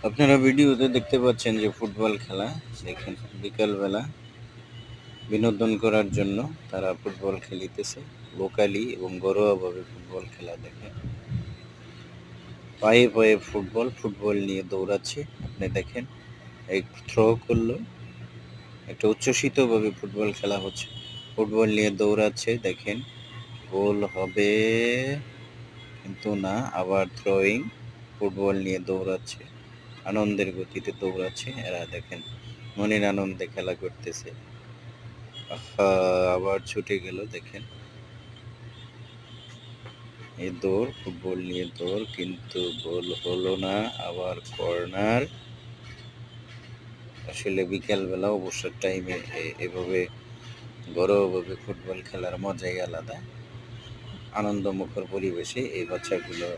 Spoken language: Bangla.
আপনারা ভিডিওতে দেখতে পাচ্ছেন যে ফুটবল খেলা, সেখানে বিকালবেলা বিনোদন করার জন্য তারা ফুটবল খেলিতেছে। লোকালি এবং ঘরোয়াভাবে ফুটবল খেলা দেখে। পায়ে পায়ে ফুটবল নিয়ে দৌড়াচ্ছে। আপনি দেখেন, এক থ্রো করলো, একটা উচ্ছ্বসিতভাবে ফুটবল খেলা হচ্ছে। ফুটবল নিয়ে দৌড়াচ্ছে, দেখেন গোল হবে কিন্তু না, আবার থ্রোয়িং। ফুটবল নিয়ে দৌড়াচ্ছে, আনন্দের গতিতে দৌড়াচ্ছে এরা, দেখেন মনের আনন্দে খেলা করতেছে। আহা, আবার ছুটে গেল, দেখেন এই দৌড়, ফুটবল নিয়ে দৌড়, কিন্তু গোল হলো না, আবার কর্নার। আসলে বিকেলবেলা অবসর টাইমে এভাবে ঘরোয়াভাবে ফুটবল খেলার মজাই আলাদা। আনন্দমুখর পরিবেশে এই বাচ্চাগুলো